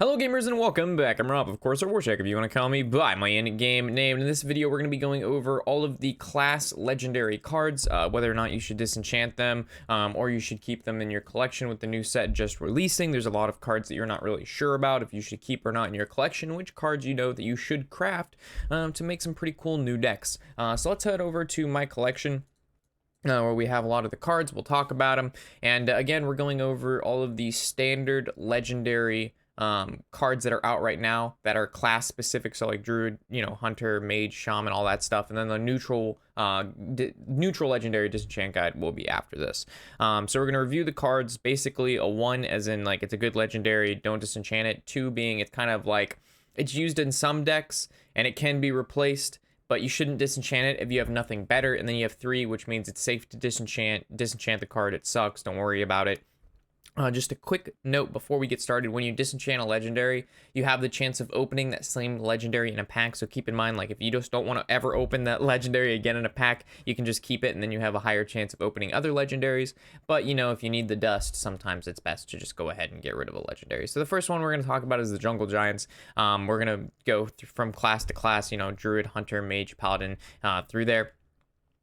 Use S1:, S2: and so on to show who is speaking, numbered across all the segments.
S1: Hello gamers and welcome back. I'm Rob, of course, or Warshak if you want to call me by my in-game name. In this video, we're going to be going over all of the class legendary cards, whether or not you should disenchant them, or you should keep them in your collection with the new set just releasing. There's a lot of cards that you're not really sure about if you should keep or not in your collection, which cards you know that you should craft to make some pretty cool new decks. So let's head over to my collection. Where we have a lot of the cards. We'll talk about them, and again, we're going over all of the standard legendary cards that are out right now that are class specific, so like Druid, Hunter, Mage, Shaman, all that stuff, and then the neutral legendary disenchant guide will be after this. So we're gonna review the cards. Basically, a 1 as in like it's a good legendary, don't disenchant it. 2 being it's kind of like it's used in some decks and it can be replaced, but you shouldn't disenchant it if you have nothing better. And then you have 3, which means it's safe to disenchant the card. It sucks, don't worry about it. Just a quick note before we get started: when you disenchant a legendary, you have the chance of opening that same legendary in a pack. So keep in mind, like, if you just don't want to ever open that legendary again in a pack, you can just keep it, and then you have a higher chance of opening other legendaries. But if you need the dust, sometimes it's best to just go ahead and get rid of a legendary. So the first one we're going to talk about is the Jungle Giants. We're going to go from class to class, Druid, Hunter, Mage, Paladin, through there.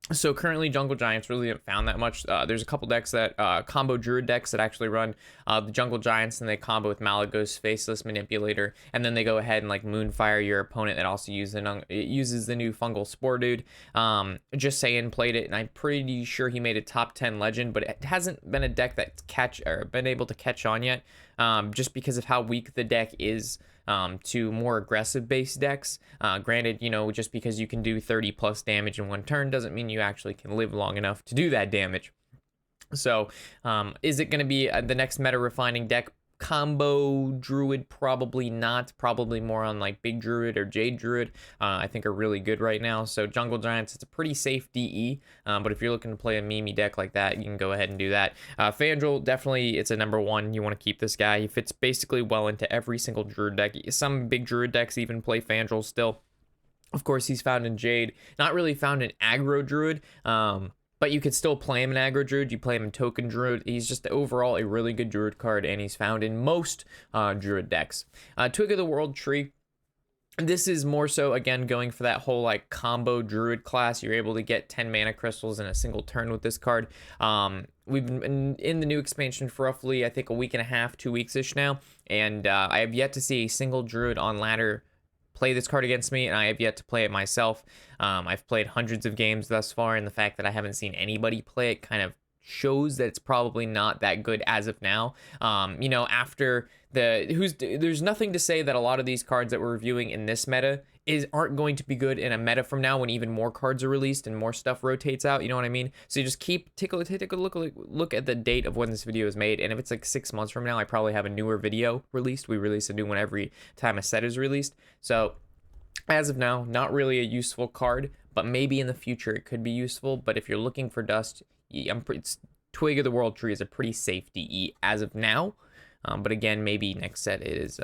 S1: So currently, Jungle Giants really haven't found that much. There's a couple decks that combo Druid decks that actually run the Jungle Giants, and they combo with Malygos, Faceless Manipulator, and then they go ahead and like Moonfire your opponent. That also uses the new Fungal Spore Dude. Just saying, played it, and I'm pretty sure he made a top 10 legend, but it hasn't been a deck that's been able to catch on yet, just because of how weak the deck is. To more aggressive base decks. Granted, just because you can do 30 plus damage in one turn doesn't mean you actually can live long enough to do that damage. So is it going to be the next meta refining deck? Combo Druid? Probably not. Probably more on like Big Druid or Jade Druid, I think are really good right now. So Jungle Giants, it's a pretty safe DE, but if you're looking to play a memey deck like that, you can go ahead and do that. Fandral, definitely, it's a number 1. You want to keep this guy. He fits basically well into every single Druid deck. Some Big Druid decks even play Fandral still. Of course, he's found in Jade, not really found in Aggro Druid, but you could still play him in Aggro Druid. You play him in Token Druid. He's just overall a really good Druid card, and he's found in most Druid decks. Twig of the World Tree. This is more so, again, going for that whole like combo Druid class. You're able to get 10 mana crystals in a single turn with this card. We've been in the new expansion for roughly, I think, a week and a half, 2 weeks-ish now, and I have yet to see a single Druid on ladder play this card against me, and I have yet to play it myself. I've played hundreds of games thus far, and the fact that I haven't seen anybody play it kind of shows that it's probably not that good as of now. After there's nothing to say that a lot of these cards that we're reviewing in this meta aren't going to be good in a meta from now when even more cards are released and more stuff rotates out. You know what I mean? So you just take a look at the date of when this video is made, and if it's like 6 months from now, I probably have a newer video released. We release a new one every time a set is released. So as of now, not really a useful card, but maybe in the future it could be useful. But if you're looking for dust, Twig of the World Tree is a pretty safe DE as of now. But again, maybe next set it is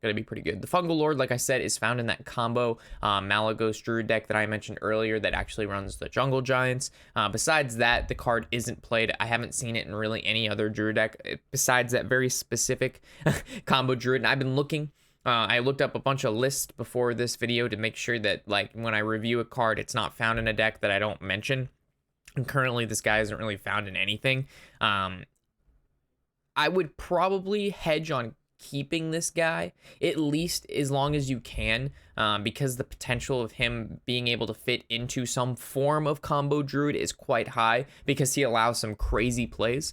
S1: gonna be pretty good. The Fungal Lord, like I said, is found in that combo Malygos Druid deck that I mentioned earlier that actually runs the Jungle Giants. Besides that, the card isn't played. I haven't seen it in really any other Druid deck besides that very specific combo Druid. And I've been looking. I looked up a bunch of lists before this video to make sure that, like, when I review a card, it's not found in a deck that I don't mention. And currently, this guy isn't really found in anything. I would probably hedge on keeping this guy, at least as long as you can, because the potential of him being able to fit into some form of combo Druid is quite high, because he allows some crazy plays.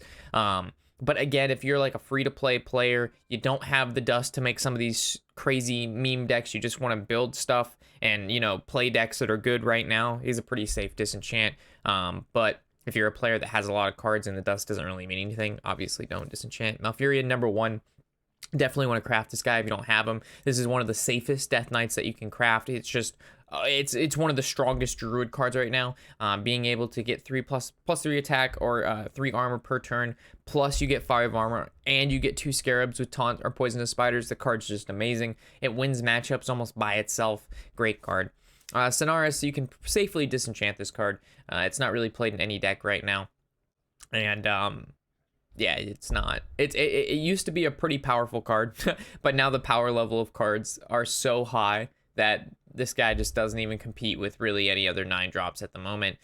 S1: But again, if you're like a free-to-play player, you don't have the dust to make some of these crazy meme decks, you just want to build stuff and, play decks that are good right now, he's a pretty safe disenchant. But if you're a player that has a lot of cards and the dust doesn't really mean anything, obviously don't disenchant. Malfurion, number 1. Definitely want to craft this guy if you don't have him. This is one of the safest Death Knights that you can craft. It's just it's one of the strongest Druid cards right now. Being able to get 3 plus 3 attack or 3 armor per turn, plus you get 5 armor and you get 2 scarabs with taunt or poisonous spiders. The card's just amazing. It wins matchups almost by itself. Great card. Sonaris, you can safely disenchant this card. It's not really played in any deck right now, and Yeah, it's not. It used to be a pretty powerful card, but now the power level of cards are so high that this guy just doesn't even compete with really any other 9 drops at the moment.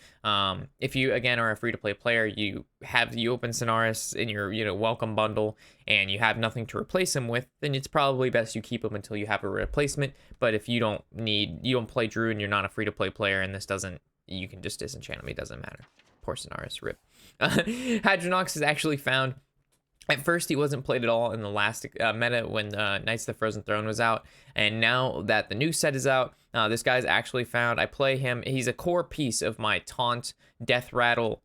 S1: If you again are a free-to-play player, you open Sonaris in your welcome bundle and you have nothing to replace him with, then it's probably best you keep him until you have a replacement. But if you don't play Druid and you're not a free-to-play player and this doesn't, you can just disenchant him. It doesn't matter. Poor Sonaris, rip. Hadronox is actually found. At first, he wasn't played at all in the last meta when Knights of the Frozen Throne was out. And now that the new set is out, this guy's actually found. I play him. He's a core piece of my Taunt, Death Rattle,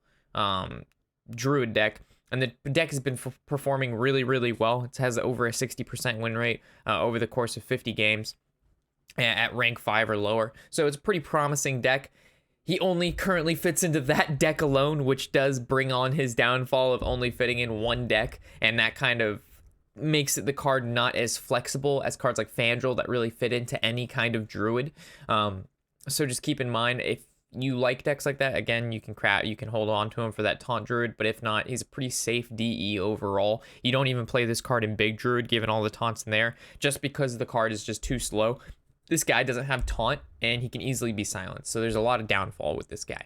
S1: Druid deck. And the deck has been performing really, really well. It has over a 60% win rate over the course of 50 games at rank 5 or lower. So it's a pretty promising deck. He only currently fits into that deck alone, which does bring on his downfall of only fitting in one deck, and that kind of makes the card not as flexible as cards like Fandral that really fit into any kind of Druid. So just keep in mind, if you like decks like that, again, you can hold on to him for that Taunt Druid, but if not, he's a pretty safe DE overall. You don't even play this card in Big Druid, given all the taunts in there, just because the card is just too slow. This guy doesn't have taunt, and he can easily be silenced, so there's a lot of downfall with this guy.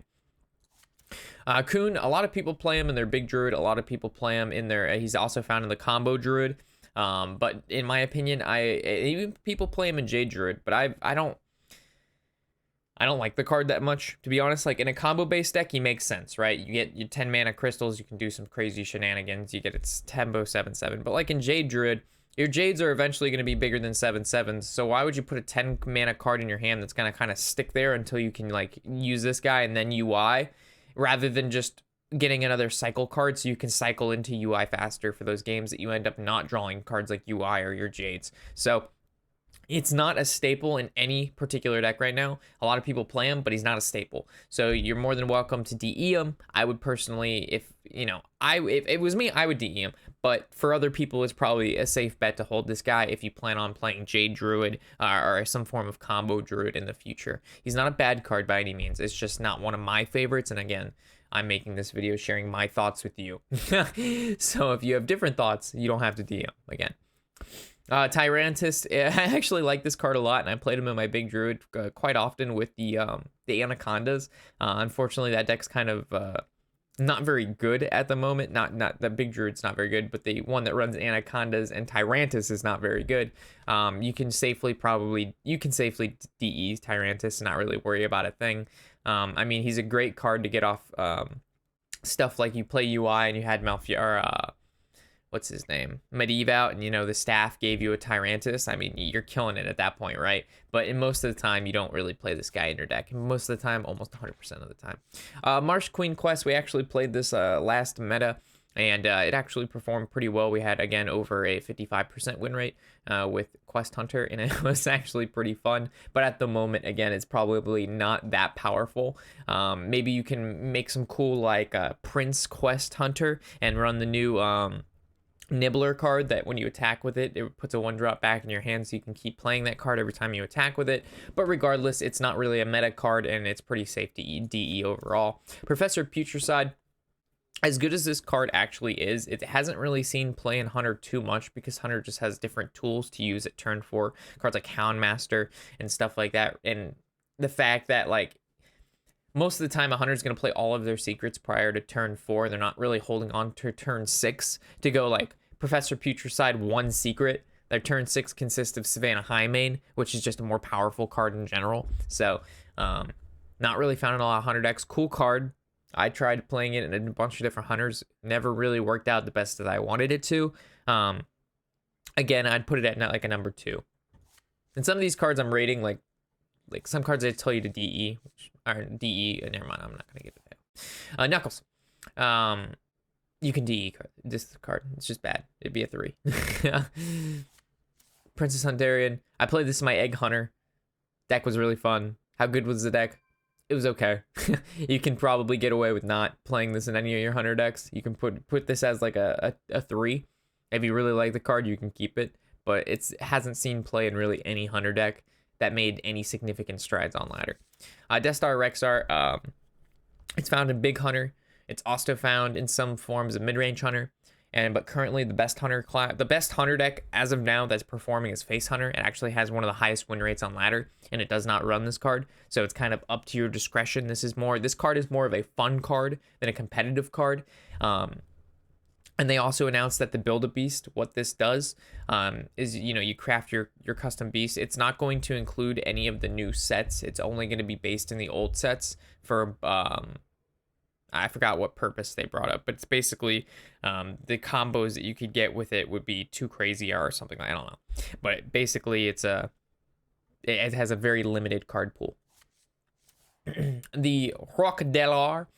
S1: Kuhn, a lot of people play him in their Big Druid. A lot of people play him in their... he's also found in the Combo Druid, but in my opinion, even people play him in Jade Druid, but I don't like the card that much, to be honest. Like, in a combo-based deck, he makes sense, right? You get your 10 mana crystals, you can do some crazy shenanigans, you get its tempo 7/7, but like in Jade Druid, your Jades are eventually going to be bigger than 7/7s, so why would you put a 10 mana card in your hand that's going to kind of stick there until you can like use this guy and then UI, rather than just getting another cycle card so you can cycle into UI faster for those games that you end up not drawing cards like UI or your Jades. So it's not a staple in any particular deck right now. A lot of people play him, but he's not a staple. So you're more than welcome to DE him. I would personally, if it was me, I would DE him. But for other people, it's probably a safe bet to hold this guy if you plan on playing Jade Druid or some form of combo Druid in the future. He's not a bad card by any means. It's just not one of my favorites. And again, I'm making this video sharing my thoughts with you. So if you have different thoughts, you don't have to DE him again. Tyrantus, I actually like this card a lot, and I played him in my Big Druid quite often with the Anacondas. Unfortunately, that deck's kind of not very good at the moment. Not the Big Druid's not very good, but the one that runs Anacondas and Tyrantus is not very good. You can safely DE Tyrantus and not really worry about a thing. I mean, he's a great card to get off stuff like you play UI and you had what's his name? Medivh out, and the staff gave you a Tyrantus. I mean, you're killing it at that point, right? But in most of the time, you don't really play this guy in your deck. Most of the time, almost 100% of the time. Marsh Queen Quest, we actually played this last meta, and it actually performed pretty well. We had, again, over a 55% win rate with Quest Hunter, and it was actually pretty fun. But at the moment, again, it's probably not that powerful. Maybe you can make some cool, like, Prince Quest Hunter and run the new... Nibbler card that when you attack with it, it puts a 1-drop back in your hand, so you can keep playing that card every time you attack with it. But regardless, it's not really a meta card, and it's pretty safe to DE overall. Professor Putricide, as good as this card actually is, it hasn't really seen play in Hunter too much, because Hunter just has different tools to use at turn 4, cards like Houndmaster and stuff like that, and the fact that, like, most of the time, a Hunter's going to play all of their secrets prior to turn 4. They're not really holding on to turn 6 to go, like, Professor Putricide, 1 secret. Their turn 6 consists of Savannah Highmane, which is just a more powerful card in general. So, not really found in a lot of Hunter decks. Cool card. I tried playing it in a bunch of different Hunters. Never really worked out the best that I wanted it to. Again, I'd put it at like a number 2. And some of these cards I'm rating, like some cards I tell you to DE, which are DE, never mind, I'm not going to give it that. Knuckles. You can DE this card. It's just bad. It'd be a 3. Princess Huntarian. I played this in my Egg Hunter. Deck was really fun. How good was the deck? It was okay. You can probably get away with not playing this in any of your Hunter decks. You can put this as like a 3. If you really like the card, you can keep it. But it hasn't seen play in really any Hunter deck that made any significant strides on ladder. Death Star Rexar. It's found in Big Hunter. It's also found in some forms of mid-range Hunter. But currently the best hunter deck as of now that's performing is Face Hunter. It actually has one of the highest win rates on ladder, and it does not run this card, so it's kind of up to your discretion. This card is more of a fun card than a competitive card. And they also announced that the Build a Beast, what this does is, you craft your custom beast. It's not going to include any of the new sets. It's only going to be based in the old sets for, I forgot what purpose they brought up, but it's basically the combos that you could get with it would be too crazy or something. I don't know. But basically it has a very limited card pool. The Crocodilar.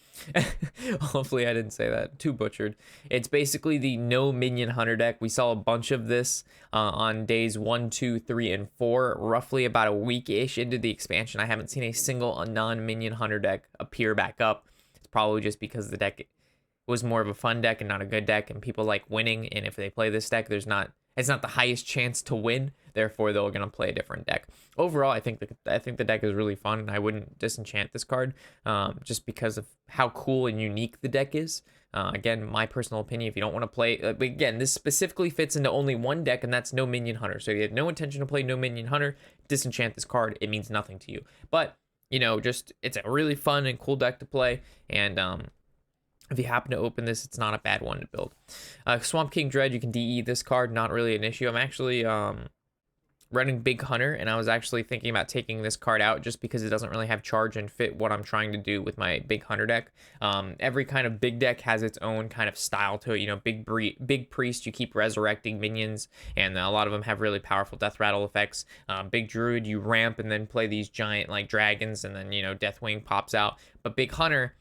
S1: Hopefully I didn't say that too butchered. It's basically the no minion hunter deck. We saw a bunch of this on days 1, 2, 3, and 4, roughly about a week-ish into the expansion. I haven't seen a single non-minion hunter deck appear back up. It's probably just because the deck was more of a fun deck and not a good deck, and people like winning, and if they play this deck, it's not the highest chance to win, therefore they're going to play a different deck. Overall, I think the deck is really fun, and I wouldn't disenchant this card just because of how cool and unique the deck is. Again, my personal opinion, if you don't want to play, again, this specifically fits into only one deck, and that's no minion hunter. So if you have no intention to play no minion hunter, disenchant this card. It means nothing to you. But, it's a really fun and cool deck to play, and if you happen to open this, it's not a bad one to build. Swamp King Dread, you can DE this card, not really an issue. I'm actually running Big Hunter, and I was actually thinking about taking this card out just because it doesn't really have charge and fit what I'm trying to do with my Big Hunter deck. Every kind of big deck has its own kind of style to it. Big Priest, you keep resurrecting minions, and a lot of them have really powerful death rattle effects. Big Druid, you ramp and then play these giant like dragons, and then Deathwing pops out. But Big Hunter,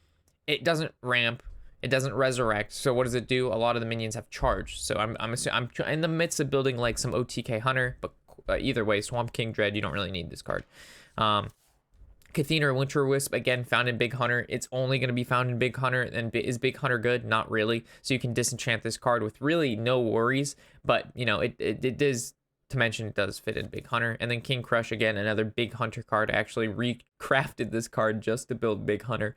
S1: it doesn't ramp. It doesn't resurrect. So what does it do? A lot of the minions have charge. So I'm in the midst of building like some OTK Hunter, but either way, Swamp King Dread, you don't really need this card. Cathena Winter Wisp, again, found in Big Hunter. It's only going to be found in Big Hunter. And is Big Hunter good? Not really. So you can disenchant this card with really no worries. But, it does, to mention, it does fit in Big Hunter. And then King Crush, again, another Big Hunter card. I actually recrafted this card just to build Big Hunter.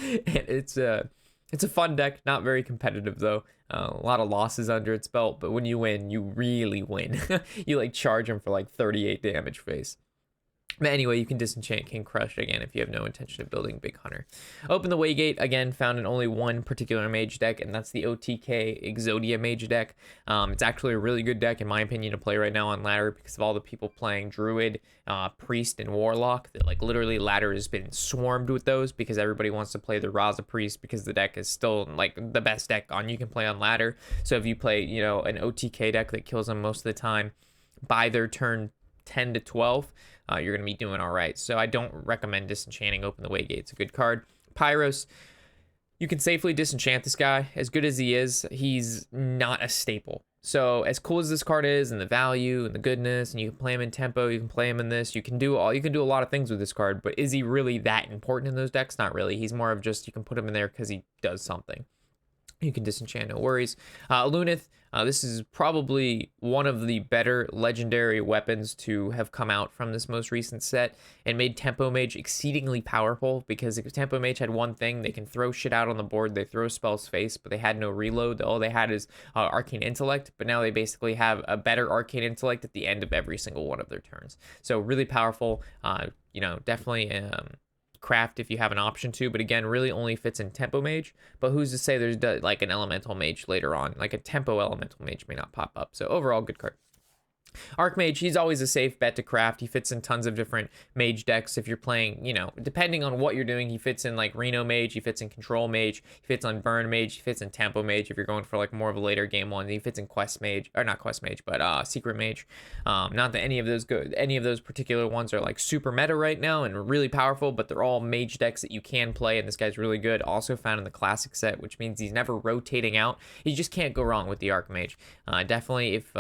S1: And it's a fun deck, not very competitive though. A lot of losses under its belt, but when you win, you really win. You charge him for 38 damage face. But anyway, you can disenchant King Crush again if you have no intention of building Big Hunter. Open the Waygate, again, found in only one particular mage deck, and that's the OTK Exodia mage deck. It's actually a really good deck, in my opinion, to play right now on ladder because of all the people playing Druid, Priest, and Warlock. That literally ladder has been swarmed with those because everybody wants to play the Raza Priest because the deck is still the best deck you can play on ladder. So if you play, an OTK deck that kills them most of the time by their turn 10 to 12, you're going to be doing all right. So I don't recommend disenchanting Open the Waygate. It's a good card. Pyros, you can safely disenchant this guy. As good as he is, he's not a staple. So as cool as this card is, and the value and the goodness, and you can play him in tempo, you can play him in this, you can do a lot of things with this card, but is he really that important in those decks? Not really. He's more of just, you can put him in there because he does something. You can disenchant, no worries. Lunith, this is probably one of the better legendary weapons to have come out from this most recent set, and made Tempo Mage exceedingly powerful, because if Tempo Mage had one thing, they can throw shit out on the board. They throw spells face, but they had no reload. All they had is Arcane Intellect, but now they basically have a better Arcane Intellect at the end of every single one of their turns. So really powerful, definitely craft if you have an option to, but again, really only fits in Tempo Mage. But who's to say there's an Elemental Mage later on? A Tempo Elemental Mage may not pop up. So overall, good card. Archmage, he's always a safe bet to craft. He fits in tons of different mage decks. If you're playing, depending on what you're doing, he fits in Reno Mage, he fits in Control Mage, he fits on Burn Mage, he fits in Tempo Mage if you're going for more of a later game one. He fits in Quest Mage, or not Quest Mage, but Secret Mage. Not that any of those particular ones are super meta right now and really powerful, but they're all mage decks that you can play, and this guy's really good. Also found in the classic set, which means he's never rotating out. You just can't go wrong with the Archmage. Definitely, if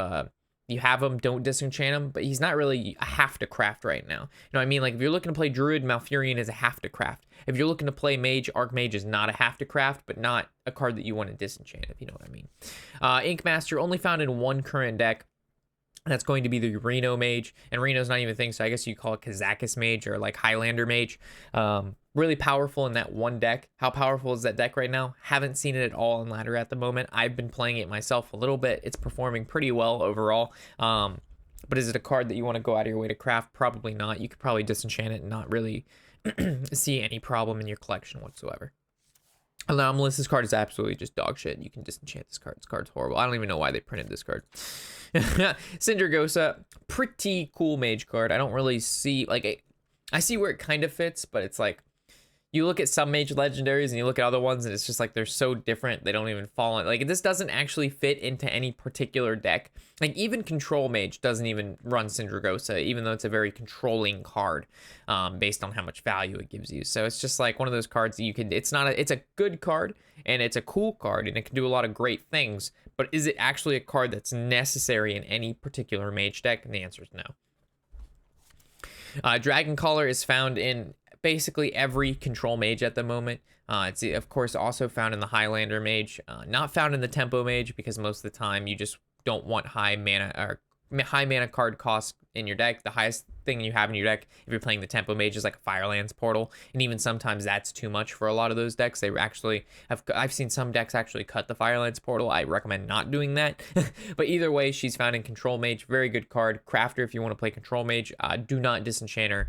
S1: you have him, don't disenchant him, but he's not really a have to craft right now. You know what I mean? If you're looking to play Druid, Malfurion is a have to craft. If you're looking to play Mage, Archmage is not a have to craft, but not a card that you want to disenchant, if you know what I mean. Ink Master, only found in one current deck. That's going to be the Reno Mage, and Reno's not even a thing, so I guess you call it Kazakus Mage or like Highlander Mage. Really powerful in that one deck. How powerful is that deck right now? Haven't seen it at all in ladder at the moment. I've been playing it myself a little bit. It's performing pretty well overall. But is it a card that you want to go out of your way to craft? Probably not. You could probably disenchant it and not really see any problem in your collection whatsoever. Anomalous, this card is absolutely just dog shit. You can disenchant this card. This card's horrible. I don't even know why they printed this card. Syndragosa, pretty cool mage card. I don't really see, like, I see where it kind of fits, but it's like, you look at some mage legendaries and you look at other ones and it's just like they're so different, they don't even fall in. Like, this doesn't actually fit into any particular deck. Like, even control mage doesn't even run Syndragosa, even though it's a very controlling card, based on how much value it gives you. So it's just like one of those cards that you can, it's a good card and it's a cool card and it can do a lot of great things, but is it actually a card that's necessary in any particular mage deck? And the answer is no. Dragon Caller is found in basically every control mage at the moment. It's of course also found in the Highlander Mage, not found in the Tempo Mage because most of the time you just don't want high mana card cost in your deck. The highest thing you have in your deck if you're playing the Tempo Mage is like a Firelands Portal, and even sometimes that's too much for a lot of those decks. They actually I've seen some decks actually cut the Firelands Portal. I recommend not doing that. But either way, she's found in Control Mage. Very good card. Crafter if you want to play Control Mage. Do not disenchant her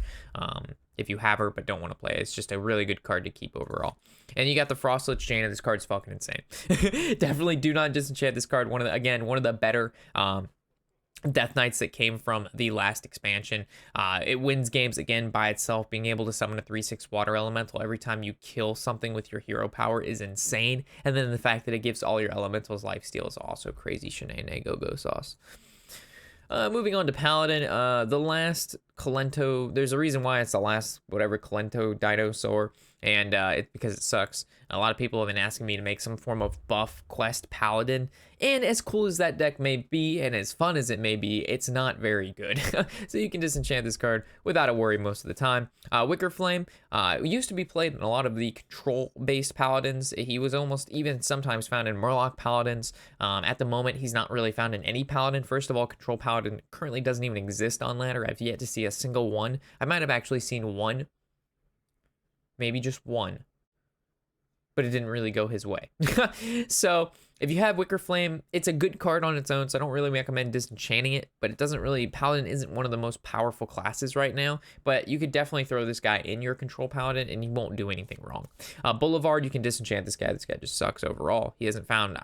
S1: if you have her but don't want to play it. It's just a really good card to keep overall. And you got the Frostlit Jaina. This card's fucking insane. Definitely do not disenchant this card. One of the better Death Knights that came from the last expansion. It wins games again by itself. Being able to summon a 3/6 water elemental every time you kill something with your hero power is insane. And then the fact that it gives all your elementals lifesteal is also crazy shenanigans go sauce. Moving on to Paladin, the last Kalento, there's a reason why it's the last whatever Kalento dinosaur, and it's because it sucks. A lot of people have been asking me to make some form of buff quest Paladin, and as cool as that deck may be, and as fun as it may be, it's not very good. So you can disenchant this card without a worry most of the time. Wicker Flame used to be played in a lot of the control-based Paladins. He was almost even sometimes found in Murloc Paladins. At the moment, he's not really found in any Paladin. First of all, Control Paladin currently doesn't even exist on ladder. I've yet to see a single one. I might have actually seen one, maybe just one, but it didn't really go his way. So if you have Wicker Flame, it's a good card on its own, so I don't really recommend disenchanting it, but it doesn't really, Paladin isn't one of the most powerful classes right now, but you could definitely throw this guy in your control Paladin and he won't do anything wrong. Boulevard, you can disenchant this guy. This guy just sucks overall. He hasn't found,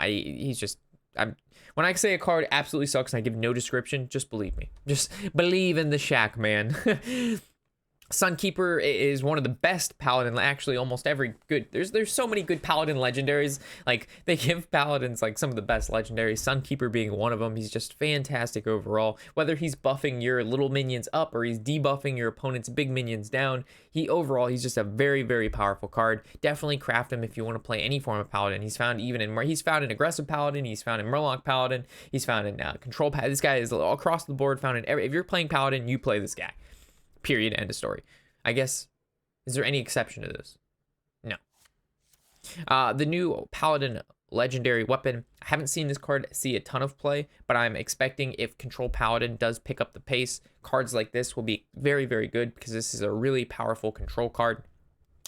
S1: when I say a card absolutely sucks and I give no description, just believe me. Just believe in the shack, man. Sunkeeper is one of the best Paladin, actually almost every good, there's so many good Paladin legendaries, like they give Paladins like some of the best legendaries, Sunkeeper being one of them. He's just fantastic overall, whether he's buffing your little minions up or he's debuffing your opponent's big minions down. He's just a very, very powerful card. Definitely craft him if you want to play any form of Paladin. He's found in aggressive Paladin, he's found in Murloc Paladin, he's found in control Paladin. This guy is all across the board found in if you're playing Paladin, you play this guy. Period. End of story. I guess, is there any exception to this? No. The new Paladin legendary weapon. I haven't seen this card see a ton of play, but I'm expecting if Control Paladin does pick up the pace, cards like this will be very, very good because this is a really powerful control card.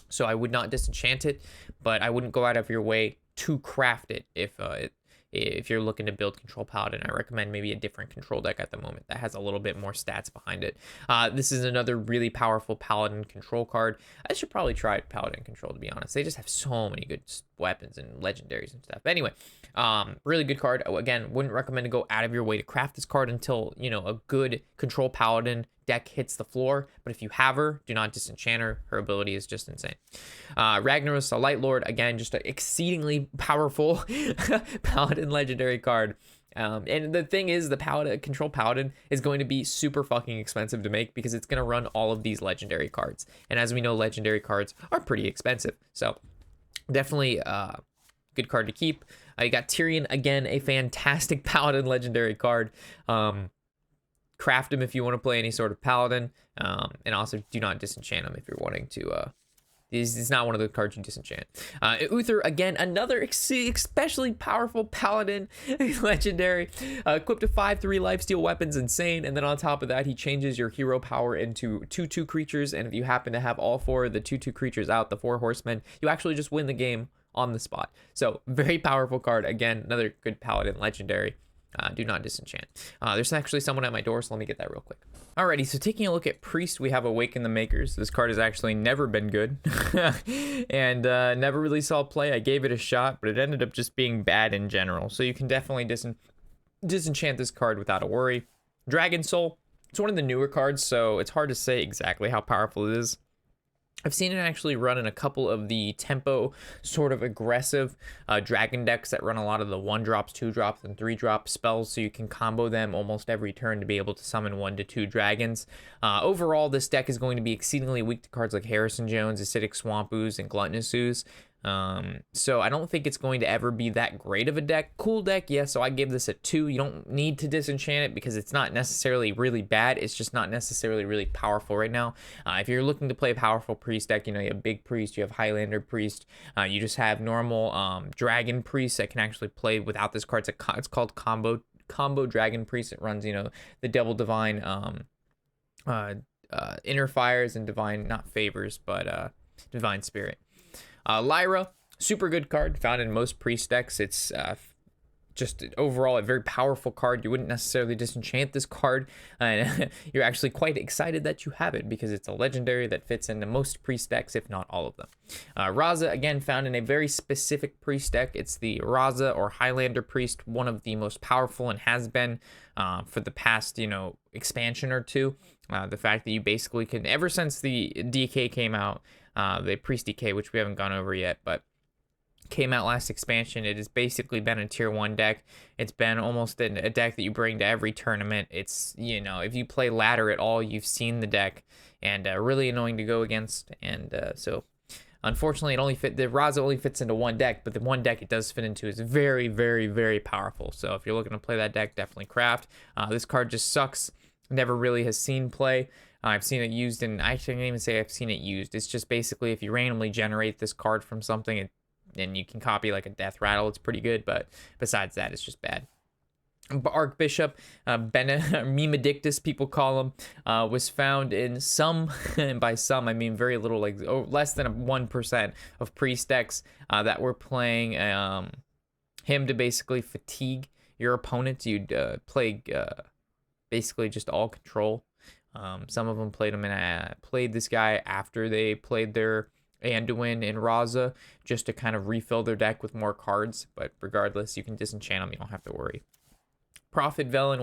S1: So I would not disenchant it, but I wouldn't go out of your way to craft it if you're looking to build Control Paladin. I recommend maybe a different control deck at the moment that has a little bit more stats behind it. This is another really powerful Paladin control card. I should probably try Paladin control, to be honest. They just have so many good weapons and legendaries and stuff. Anyway, really good card. Again, wouldn't recommend to go out of your way to craft this card until, a good Control Paladin deck hits the floor, but if you have her, do not disenchant her. Her ability is just insane. Ragnaros, a Light Lord, again, just an exceedingly powerful Paladin legendary card. And the thing is, the Control Paladin is going to be super fucking expensive to make because it's going to run all of these legendary cards. And as we know, legendary cards are pretty expensive. So definitely good card to keep. You got Tyrion, again, a fantastic Paladin legendary card. Craft him if you want to play any sort of Paladin, and also do not disenchant him if you're wanting to This is not one of the cards you disenchant. Uther, again, another especially powerful Paladin legendary. Equipped to 5/3 lifesteal weapons, insane. And then on top of that, he changes your hero power into 2/2 creatures. And if you happen to have all 4 of the 2/2 creatures out, the 4 horsemen, you actually just win the game on the spot. So very powerful card. Again, another good Paladin legendary. Do not disenchant. There's actually someone at my door, so let me get that real quick. Alrighty, so taking a look at Priest, we have Awaken the Makers. This card has actually never been good and never really saw play. I gave it a shot, but it ended up just being bad in general. So you can definitely disenchant this card without a worry. Dragon Soul, it's one of the newer cards, so it's hard to say exactly how powerful it is. I've seen it actually run in a couple of the tempo sort of aggressive dragon decks that run a lot of the 1-drops, 2-drops, and 3-drop spells, so you can combo them almost every turn to be able to summon 1 to 2 dragons. Overall, this deck is going to be exceedingly weak to cards like Harrison Jones, Acidic Swamp Ooze, and Gluttonous Ooze. So I don't think it's going to ever be that great of a deck. Cool deck, yeah, so I give this a 2. You don't need to disenchant it because it's not necessarily really bad. It's just not necessarily really powerful right now. If you're looking to play a powerful Priest deck, you know, you have Big Priest, you have Highlander Priest, you just have normal Dragon Priest that can actually play without this card. It's called Combo Dragon Priest. It runs, you know, the Double Divine Inner Fires and Divine, not Favors, but Divine Spirit. Lyra, super good card, found in most Priest decks. It's just overall a very powerful card. You wouldn't necessarily disenchant this card, and you're actually quite excited that you have it because it's a legendary that fits into most Priest decks, if not all of them. Raza, again, found in a very specific Priest deck. It's the Raza or Highlander Priest, one of the most powerful and has been for the past, you know, expansion or two. The fact that you basically can, ever since the DK came out, the Priest DK, which we haven't gone over yet, but came out last expansion, it has basically been a tier 1 deck. It's been almost a deck that you bring to every tournament. It's, you know, if you play ladder at all, you've seen the deck, and really annoying to go against. And so unfortunately, the Raza only fits into one deck, but the one deck it does fit into is very, very, very powerful. So if you're looking to play that deck, definitely craft. This card just sucks. Never really has seen play. I've seen it used, and I shouldn't even say I've seen it used. It's just basically if you randomly generate this card from something, and you can copy like a Death Rattle, it's pretty good, but besides that, it's just bad. Archbishop, Memedictus, people call him, was found in some, and by some I mean very little, like less than 1% of Priest decks that were playing him to basically fatigue your opponents. You'd play basically just all control. Some of them played him and played this guy after they played their Anduin and Raza just to kind of refill their deck with more cards. But regardless, you can disenchant them. You don't have to worry. Prophet Velen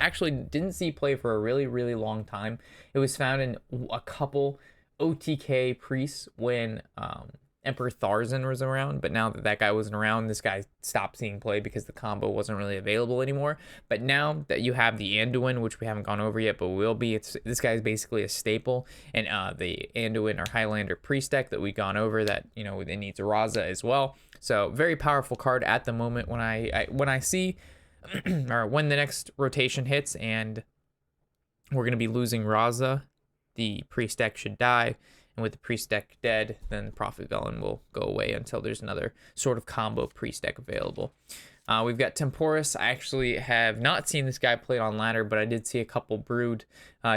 S1: actually didn't see play for a really, really long time. It was found in a couple OTK priests when Emperor Tharzan was around, but now that guy wasn't around, this guy stopped seeing play because the combo wasn't really available anymore. But now that you have the Anduin, which we haven't gone over yet, but will be, this guy is basically a staple, and the Anduin or Highlander Priest deck that we've gone over, that, you know, it needs Raza as well. So very powerful card at the moment. When I see or when the next rotation hits and we're going to be losing Raza, the Priest deck should die. And with the Priest deck dead, then Prophet Velen will go away until there's another sort of combo Priest deck available. We've got Temporis. I actually have not seen this guy played on ladder, but I did see a couple brewed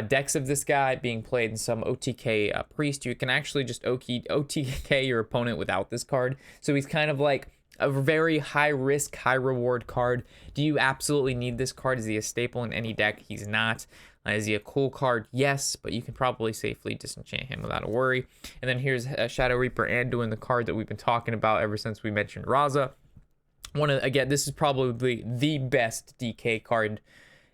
S1: decks of this guy being played in some OTK Priest. You can actually just OTK your opponent without this card. So he's kind of like a very high risk, high reward card. Do you absolutely need this card? Is he a staple in any deck? He's not. Is he a cool card? Yes, but you can probably safely disenchant him without a worry. And then here's Shadow Reaper Anduin, the card that we've been talking about ever since we mentioned Raza. Again, this is probably the best DK card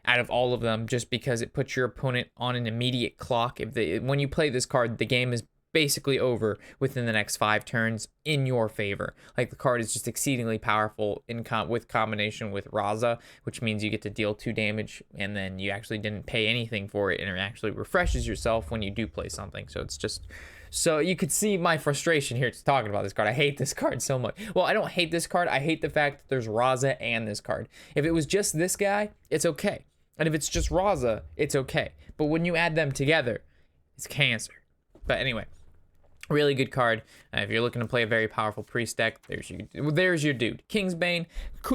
S1: out of all of them, just because it puts your opponent on an immediate clock. When you play this card, the game is basically over within the next 5 turns in your favor. Like, the card is just exceedingly powerful with combination with Raza, which means you get to deal 2 damage, and then you actually didn't pay anything for it, and it actually refreshes yourself when you do play something. So it's just, so you could see my frustration here talking about this card. I hate this card so much. Well, I don't hate this card. I hate the fact that there's Raza and this card. If it was just this guy, it's okay. And if it's just Raza, it's okay. But when you add them together, it's cancer. But anyway, Really good card. If you're looking to play a very powerful priest deck, there's your dude. Kingsbane,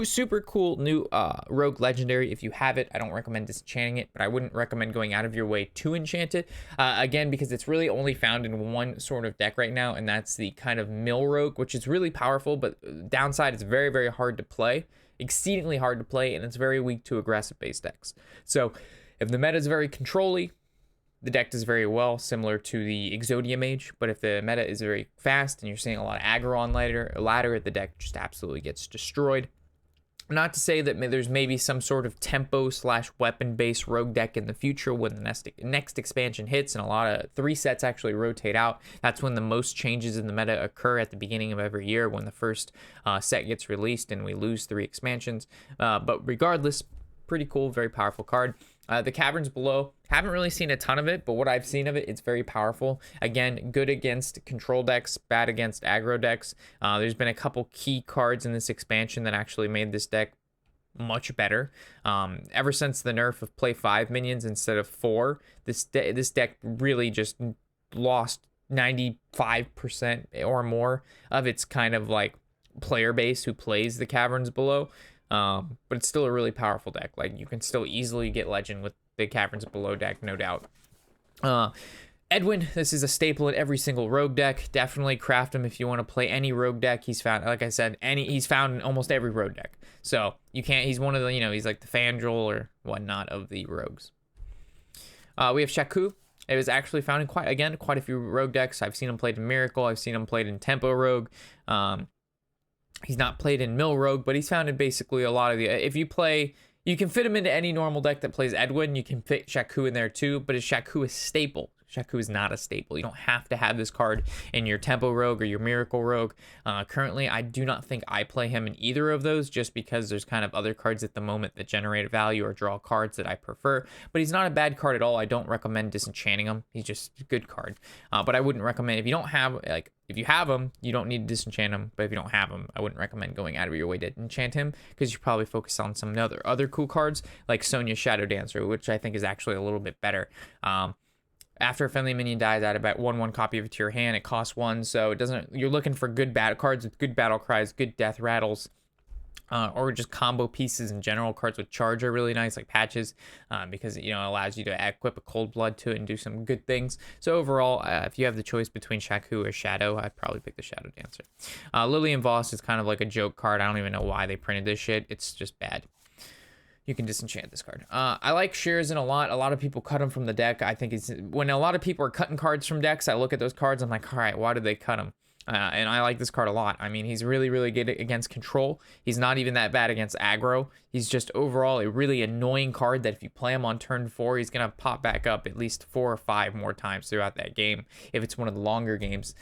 S1: super cool new rogue legendary. If you have it, I don't recommend disenchanting it, but I wouldn't recommend going out of your way to enchant it. Again, because it's really only found in one sort of deck right now, and that's the kind of mill rogue, which is really powerful, but downside, it's very, very hard to play. Exceedingly hard to play, and it's very weak to aggressive base decks. So if the meta is very control-y, the deck does very well, similar to the Exodia Mage, but if the meta is very fast and you're seeing a lot of aggro on ladder, the deck just absolutely gets destroyed. Not to say that there's maybe some sort of tempo / weapon-based rogue deck in the future when the next expansion hits and a lot of 3 sets actually rotate out. That's when the most changes in the meta occur, at the beginning of every year when the first set gets released and we lose 3 expansions. But regardless, pretty cool, very powerful card. The Caverns Below, haven't really seen a ton of it, but what I've seen of it, it's very powerful. Again, good against control decks, bad against aggro decks. There's been a couple key cards in this expansion that actually made this deck much better. Ever since the nerf of play 5 minions instead of 4, this deck really just lost 95% or more of its kind of like player base who plays the Caverns Below. But it's still a really powerful deck. Like, you can still easily get legend with the Caverns Below deck, no doubt. Edwin, this is a staple in every single rogue deck. Definitely craft him if you want to play any rogue deck. He's found, like I said, he's found in almost every rogue deck. So you can't, he's one of the, he's like the Fandral or whatnot of the rogues. We have Shaku. It was actually found in quite a few rogue decks. I've seen him played in Miracle. I've seen him played in Tempo Rogue. He's not played in Mill Rogue, but he's found in basically a lot of the... If you play... You can fit him into any normal deck that plays Edwin. You can fit Shaku in there too, but Shaku is staple. Shaku is not a staple. You don't have to have this card in your Tempo Rogue or your Miracle Rogue. Currently, I do not think I play him in either of those, just because there's kind of other cards at the moment that generate value or draw cards that I prefer. But he's not a bad card at all. I don't recommend disenchanting him. He's just a good card. But I wouldn't recommend, if you don't have, like, if you have him, you don't need to disenchant him. But if you don't have him, I wouldn't recommend going out of your way to enchant him, because you probably focus on some other cool cards, like Sonya's Shadow Dancer, which I think is actually a little bit better. After a friendly minion dies, add about 1/1 copy of it to your hand. It costs 1, so it doesn't. You're looking for good battle cards with good battle cries, good death rattles, or just combo pieces in general. Cards with charge are really nice, like Patches, because it allows you to equip a Cold Blood to it and do some good things. So overall, if you have the choice between Shaku or Shadow, I'd probably pick the Shadow Dancer. Lillian Voss is kind of like a joke card. I don't even know why they printed this shit. It's just bad. You can disenchant this card. I like Sherzin a lot. A lot of people cut him from the deck. I think it's when a lot of people are cutting cards from decks, I look at those cards, I'm like, all right, why did they cut him? And I like this card a lot. I mean, he's really, really good against control. He's not even that bad against aggro. He's just overall a really annoying card that if you play him on turn 4, he's going to pop back up at least 4 or 5 more times throughout that game, if it's one of the longer games.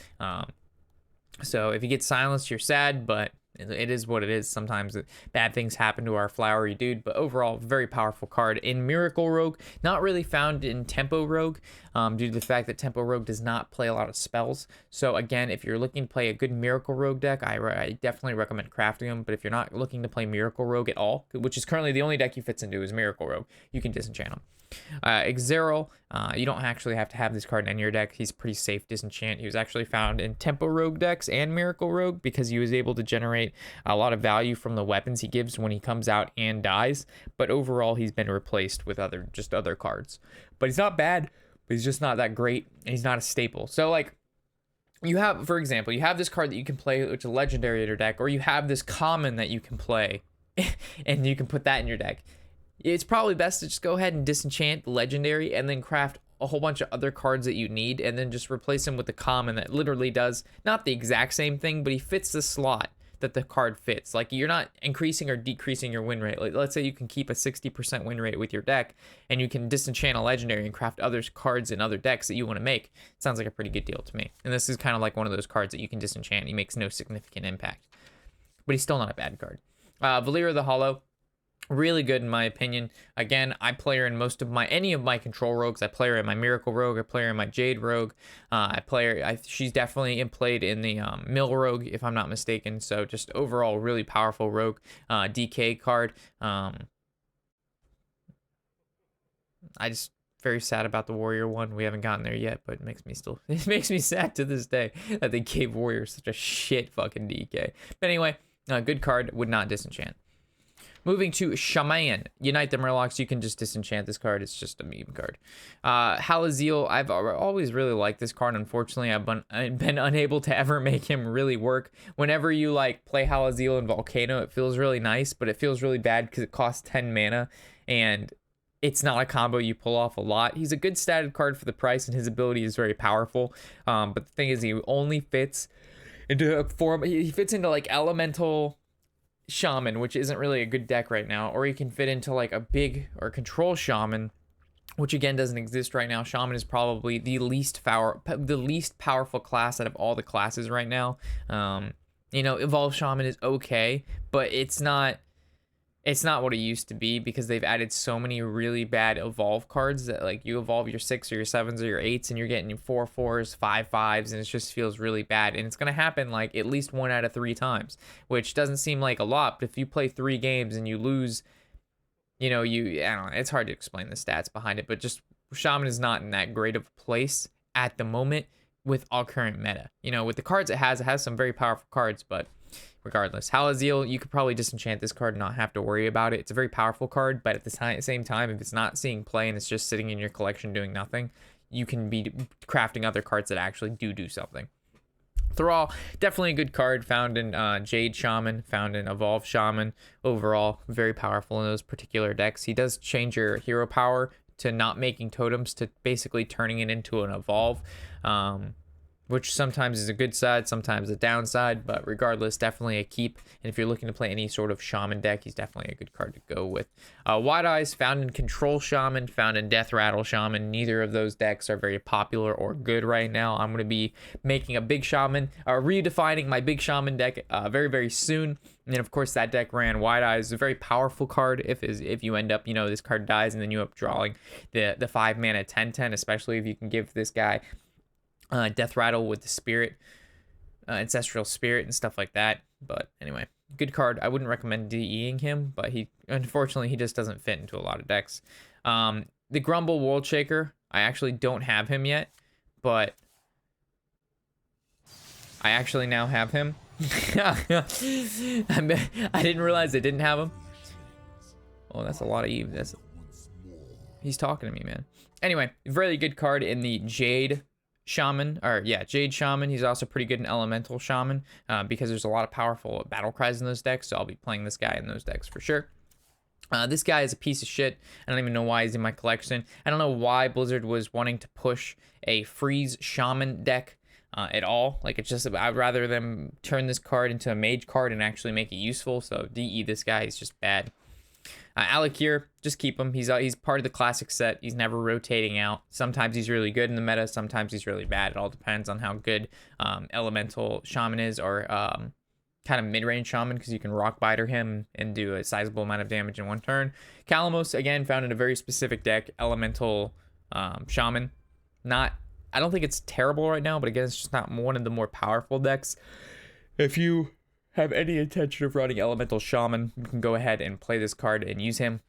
S1: So if he gets silenced, you're sad, but it is what it is. Sometimes bad things happen to our flowery dude, but overall, very powerful card. In Miracle Rogue, not really found in Tempo Rogue, due to the fact that Tempo Rogue does not play a lot of spells. So again, if you're looking to play a good Miracle Rogue deck, I definitely recommend crafting them. But if you're not looking to play Miracle Rogue at all, which is currently the only deck he fits into is Miracle Rogue, you can disenchant him. Exeril, you don't actually have to have this card in your deck. He's pretty safe disenchant. He was actually found in Tempo Rogue decks and Miracle Rogue because he was able to generate a lot of value from the weapons he gives when he comes out and dies. But overall, he's been replaced with other cards. But he's not bad, but he's just not that great, and he's not a staple. So like, you have, for example, you have this card that you can play, which is a legendary in your deck, or you have this common that you can play, and you can put that in your deck. It's probably best to just go ahead and disenchant the legendary and then craft a whole bunch of other cards that you need, and then just replace him with the common that literally does not the exact same thing, but he fits the slot that the card fits. Like, you're not increasing or decreasing your win rate. Like, let's say you can keep a 60% win rate with your deck, and you can disenchant a legendary and craft other cards in other decks that you want to make. It sounds like a pretty good deal to me. And this is kind of like one of those cards that you can disenchant. He makes no significant impact, but he's still not a bad card. Valyria the Hollow, really good in my opinion. Again, I play her in any of my control rogues. I play her in my Miracle Rogue. I play her in my Jade Rogue. She's definitely played in the Mill Rogue, if I'm not mistaken. So just overall, really powerful rogue. DK card. very sad about the warrior one. We haven't gotten there yet, but it makes me sad to this day that they gave warrior such a shit fucking DK. But anyway, good card, would not disenchant. Moving to Shaman. Unite the Murlocs. You can just disenchant this card. It's just a meme card. Halaziel. I've always really liked this card. Unfortunately, I've been unable to ever make him really work. Whenever you like play Halaziel in Volcano, it feels really nice, but it feels really bad because it costs 10 mana, and it's not a combo you pull off a lot. He's a good statted card for the price, and his ability is very powerful. But the thing is, he only fits into a form. He fits into like Elemental Shaman, which isn't really a good deck right now, or you can fit into like a big or control Shaman, which again doesn't exist right now. Shaman is probably the least powerful class out of all the classes right now. You know, Evolve Shaman is okay, but it's not what it used to be, because they've added so many really bad evolve cards that like you evolve your 6 or your 7s or your 8s and you're getting your 4/4s, 5/5s, and it just feels really bad. And it's going to happen like at least 1 out of 3 times, which doesn't seem like a lot, but if you play 3 games and you lose, you know, I don't know, it's hard to explain the stats behind it, but just Shaman is not in that great of a place at the moment with all current meta. You know, with the cards it has some very powerful cards, but regardless, Halaziel, you could probably disenchant this card and not have to worry about it. It's a very powerful card, but at the same time, if it's not seeing play and it's just sitting in your collection doing nothing, you can be crafting other cards that actually do something. Thrall, definitely a good card, found in Jade Shaman, found in Evolve Shaman. Overall, very powerful in those particular decks. He does change your hero power to not making totems to basically turning it into an Evolve. Which sometimes is a good side, sometimes a downside, but regardless, definitely a keep. And if you're looking to play any sort of Shaman deck, he's definitely a good card to go with. Wide Eyes, found in Control Shaman, found in Death Rattle Shaman. Neither of those decks are very popular or good right now. I'm going to be making a big Shaman, redefining my big Shaman deck very, very soon. And then, of course, that deck ran Wide Eyes, a very powerful card if you end up, you know, this card dies and then you end up drawing the 5 mana 10/10, especially if you can give this guy Death Rattle with the Spirit, Ancestral Spirit and stuff like that. But anyway, good card. I wouldn't recommend DEing him, but unfortunately he just doesn't fit into a lot of decks. The Grumble World Shaker, I actually don't have him yet, but I actually now have him. I didn't realize I didn't have him. Oh, that's a lot of Eve. He's talking to me, man. Anyway, very good card in the Jade Shaman, Jade Shaman. He's also pretty good in Elemental Shaman because there's a lot of powerful battle cries in those decks, so I'll be playing this guy in those decks for sure. This guy is a piece of shit. I don't even know why he's in my collection. I don't know why Blizzard was wanting to push a freeze Shaman deck at all. Like, it's just, I'd rather them turn this card into a Mage card and actually make it useful, so DE this guy is just bad. Alakir, just keep him. He's part of the classic set. He's never rotating out. Sometimes he's really good in the meta. Sometimes he's really bad. It all depends on how good Elemental Shaman is, or kind of mid-range Shaman, because you can Rock Biter him and do a sizable amount of damage in 1 turn. Kalamos, again, found in a very specific deck. Elemental Shaman. I don't think it's terrible right now, but again, it's just not one of the more powerful decks. If you have any intention of running Elemental Shaman, you can go ahead and play this card and use him.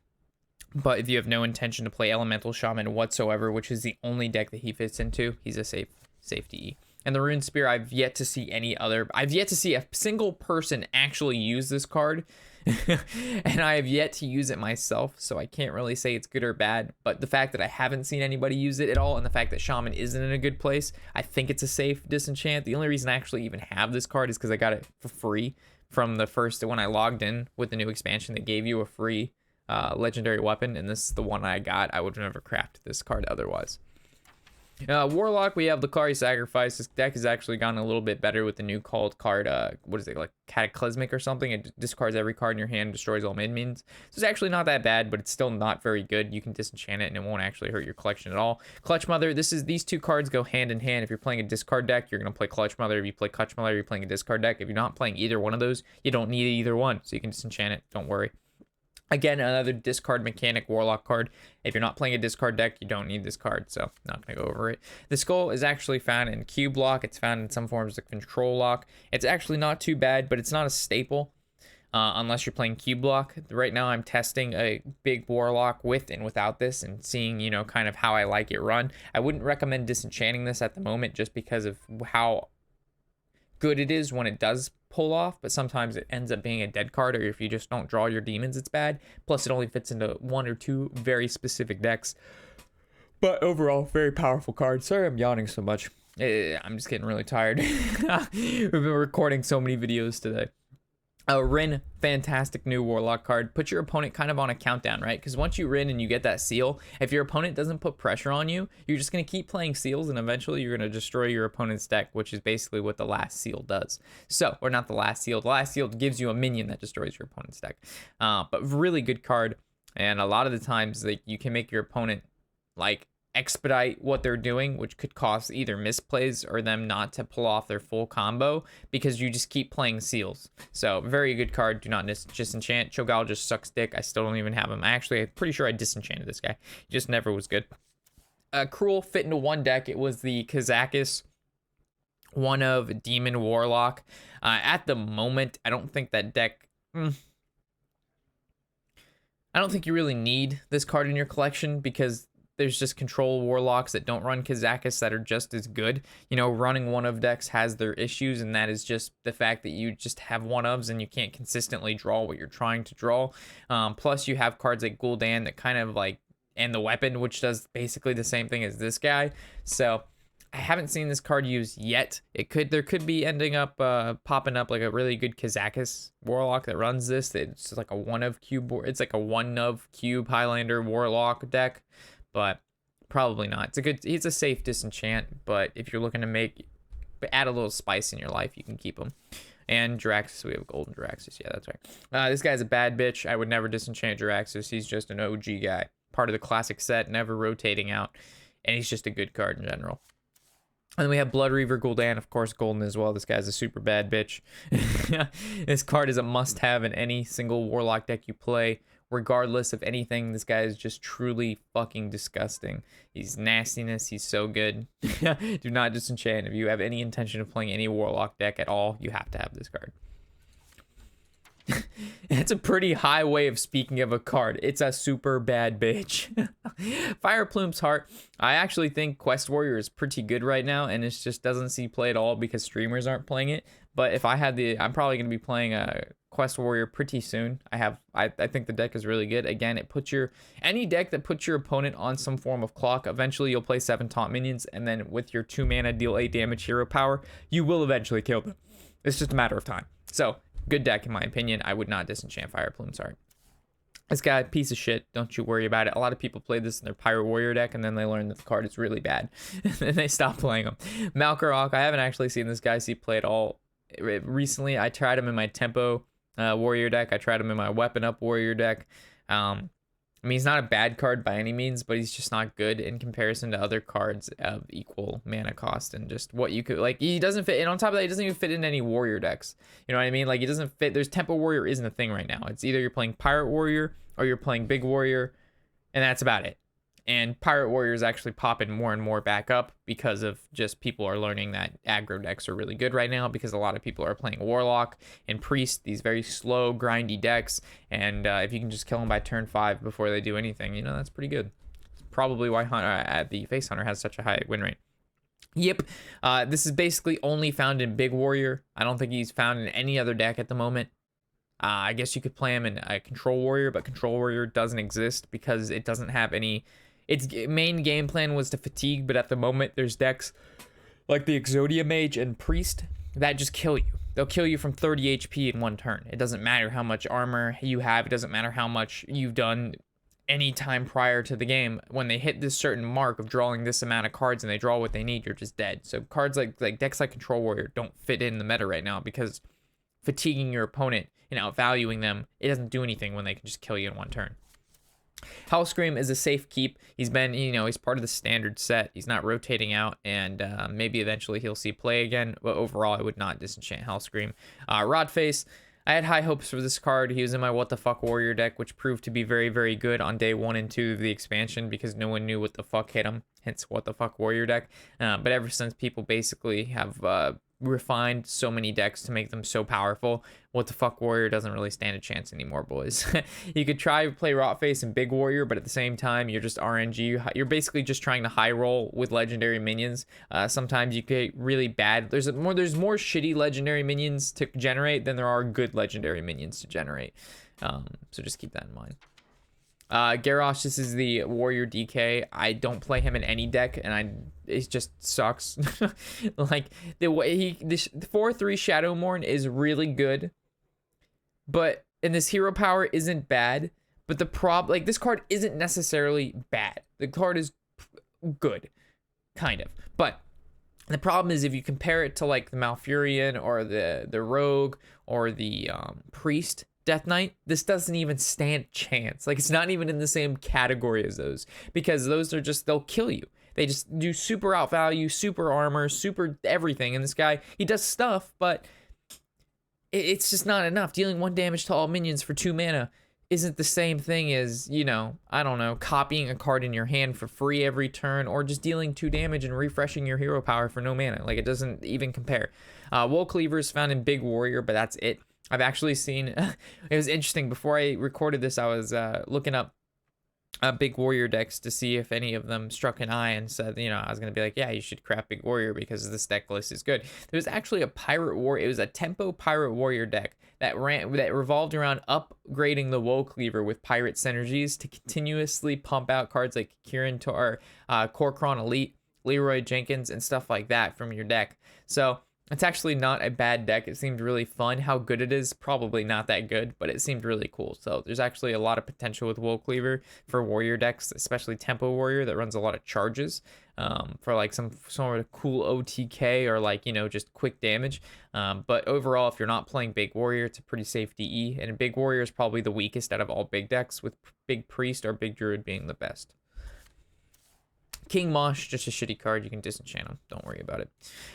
S1: But if you have no intention to play Elemental Shaman whatsoever, which is the only deck that he fits into, he's a safe DE. And the Rune Spear, I've yet to see a single person actually use this card. And I have yet to use it myself, so I can't really say it's good or bad. But the fact that I haven't seen anybody use it at all, and the fact that Shaman isn't in a good place, I think it's a safe disenchant. The only reason I actually even have this card is because I got it for free from the first, when I logged in with the new expansion that gave you a free legendary weapon, and this is the one I got. I would have never crafted this card otherwise. Warlock, we have Lucari Sacrifice. This deck has actually gotten a little bit better with the new card, what is it, like Cataclysmic or something? It discards every card in your hand, destroys all minions. So it's actually not that bad, but it's still not very good. You can disenchant it and it won't actually hurt your collection at all. Clutch Mother, these 2 cards go hand in hand. If you're playing a discard deck, you're going to play Clutch Mother. If you play Clutch Mother, you're playing a discard deck. If you're not playing either one of those, you don't need either one, so you can disenchant it. Don't worry. Again, another discard mechanic Warlock card. If you're not playing a discard deck, you don't need this card, so not going to go over it. The Skull is actually found in Cube Lock. It's found in some forms of Control Lock. It's actually not too bad, but it's not a staple. unless you're playing cube block. Right now I'm testing a big Warlock with and without this and seeing, you know, kind of how I like it run. I wouldn't recommend disenchanting this at the moment just because of how good it is when it does pull off, but sometimes it ends up being a dead card, or if you just don't draw your demons, it's bad. Plus it only fits into 1 or 2 very specific decks. But overall, very powerful card. Sorry I'm yawning so much. I'm just getting really tired. We've been recording so many videos today. Rin, fantastic new Warlock card. Put your opponent kind of on a countdown, right? Because once you Rin and you get that seal, if your opponent doesn't put pressure on you, you're just going to keep playing seals, and eventually you're going to destroy your opponent's deck, which is basically what the last seal does. So, or not the last seal. The last seal gives you a minion that destroys your opponent's deck. But really good card, and a lot of the times like you can make your opponent like expedite what they're doing, which could cause either misplays or them not to pull off their full combo because you just keep playing seals. So very good card. Do not disenchant. Cho'Gall just sucks dick. I still don't even have him. I'm pretty sure I disenchanted this guy. He just never was good. Cruel fit into one deck. It was the Kazakus, one of Demon Warlock. At the moment, I don't think that deck... I don't think you really need this card in your collection because there's just control Warlocks that don't run Kazakus that are just as good. You know, running one of decks has their issues, and that is just the fact that you just have one ofs and you can't consistently draw what you're trying to draw. Plus, you have cards like Gul'dan that kind of like, and the weapon, which does basically the same thing as this guy. So I haven't seen this card used yet. There could be ending up popping up like a really good Kazakus Warlock that runs this. It's like a one of cube Highlander Warlock deck. But probably not. It's a safe disenchant, but if you're looking to add a little spice in your life, you can keep them. And Jiraxxus, we have Golden Jiraxxus. Yeah, that's right. This guy's a bad bitch. I would never disenchant Jiraxxus. He's just an OG guy. Part of the classic set, never rotating out. And he's just a good card in general. And then we have Blood Reaver Gul'dan, of course, Golden as well. This guy's a super bad bitch. This card is a must-have in any single Warlock deck you play. Regardless of anything, this guy is just truly fucking disgusting. He's nastiness. He's so good. Do not disenchant. If you have any intention of playing any Warlock deck at all, you have to have this card. That's a pretty high way of speaking of a card. It's a super bad bitch. Fire Plume's Heart. I actually think Quest Warrior is pretty good right now, and it just doesn't see play at all because streamers aren't playing it. But if I had I'm probably going to be playing a Quest Warrior pretty soon. I think the deck is really good. Again, any deck that puts your opponent on some form of clock, eventually you'll play 7 taunt minions, and then with your 2 mana deal 8 damage hero power, you will eventually kill them. It's just a matter of time. So, good deck in my opinion. I would not disenchant Fire Plume's Heart. This guy, piece of shit. Don't you worry about it. A lot of people play this in their Pirate Warrior deck, and then they learn that the card is really bad, and they stop playing them. Malkarok, I haven't actually seen this guy see play at all. Recently, I tried him in my Tempo Warrior deck. I tried him in my Weapon Up Warrior deck. I mean, he's not a bad card by any means, but he's just not good in comparison to other cards of equal mana cost and just what you could, like, he doesn't fit. And on top of that, he doesn't even fit in any warrior decks. You know what I mean? Like, he doesn't fit. There's Tempo Warrior isn't a thing right now. It's either you're playing Pirate Warrior or you're playing Big Warrior, and that's about it. And Pirate Warrior is actually popping more and more back up because of just people are learning that aggro decks are really good right now because a lot of people are playing Warlock and Priest, these very slow, grindy decks. And if you can just kill them by turn 5 before they do anything, you know, that's pretty good. It's probably why the Face Hunter has such a high win rate. Yep, this is basically only found in Big Warrior. I don't think he's found in any other deck at the moment. I guess you could play him in a Control Warrior, but Control Warrior doesn't exist because it doesn't have any... Its main game plan was to fatigue, but at the moment, there's decks like the Exodia Mage and Priest that just kill you. They'll kill you from 30 HP in one turn. It doesn't matter how much armor you have. It doesn't matter how much you've done any time prior to the game. When they hit this certain mark of drawing this amount of cards and they draw what they need, you're just dead. So cards like decks like Control Warrior don't fit in the meta right now because fatiguing your opponent and outvaluing them, it doesn't do anything when they can just kill you in one turn. Hellscream is a safe keep. He's been, you know, he's part of the standard set. He's not rotating out, and maybe eventually he'll see play again. But overall, I would not disenchant Hellscream. Rodface, I had high hopes for this card. He was in my What the Fuck Warrior deck, which proved to be very, very good on day 1 and 2 of the expansion because no one knew what the fuck hit him. Hence, What the Fuck Warrior deck. But ever since people basically have refined so many decks to make them so powerful. What the fuck warrior doesn't really stand a chance anymore, boys. You could try to play Rotface and big warrior, but at the same time you're just RNG. You're basically just trying to high roll with legendary minions. Sometimes you get really bad. There's more shitty legendary minions to generate than there are good legendary minions to generate. So just keep that in mind. Garrosh, this is the warrior DK. I don't play him in any deck, and it just sucks. Like the way this 4/3 Shadowmourne is really good, but and this hero power isn't bad. But the like this card isn't necessarily bad. The card is good, kind of. But the problem is if you compare it to like the Malfurion or the Rogue or the Priest Death Knight, this doesn't even stand a chance. Like, it's not even in the same category as those, because those are just, they'll kill you. They just do super outvalue, super armor, super everything. And this guy, he does stuff, but it's just not enough. Dealing 1 damage to all minions for 2 mana isn't the same thing as, you know, I don't know, copying a card in your hand for free every turn, or just dealing 2 damage and refreshing your hero power for no mana. Like, it doesn't even compare. Wool Cleaver is found in Big Warrior, but that's it. I've actually seen, it was interesting, before I recorded this, I was looking up Big Warrior decks to see if any of them struck an eye, and said, you know, I was going to be like, yeah, you should craft Big Warrior because this deck list is good. There was actually a Pirate Warrior, it was a tempo Pirate Warrior deck that revolved around upgrading the Wool Cleaver with Pirate synergies to continuously pump out cards like Kirin Tor, Korkron Elite, Leroy Jenkins, and stuff like that from your deck. So it's actually not a bad deck. It seemed really fun. How good it is, probably not that good, but it seemed really cool. So there's actually a lot of potential with Wool Cleaver for warrior decks, especially Tempo Warrior that runs a lot of charges for like some sort of cool OTK or like, you know, just quick damage. But overall, if you're not playing Big Warrior, it's a pretty safe DE. And Big Warrior is probably the weakest out of all big decks, with Big Priest or Big Druid being the best. King Mosh, just a shitty card. You can disenchant him. Don't worry about it.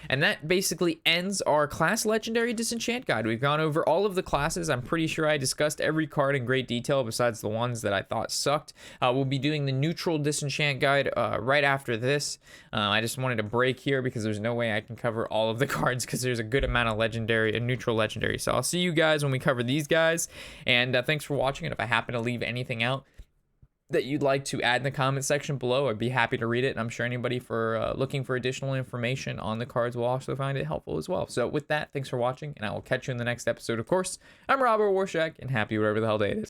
S1: And that basically ends our class legendary disenchant guide. We've gone over all of the classes. I'm pretty sure I discussed every card in great detail besides the ones that I thought sucked. We'll be doing the neutral disenchant guide right after this. I just wanted to break here because there's no way I can cover all of the cards because there's a good amount of legendary and neutral legendary. So I'll see you guys when we cover these guys. And thanks for watching. And if I happen to leave anything out that you'd like to add in the comment section below, I'd be happy to read it. And I'm sure anybody for looking for additional information on the cards will also find it helpful as well. So with that, thanks for watching, and I will catch you in the next episode. Of course, I'm Robert Warshak, and happy whatever the hell day it is.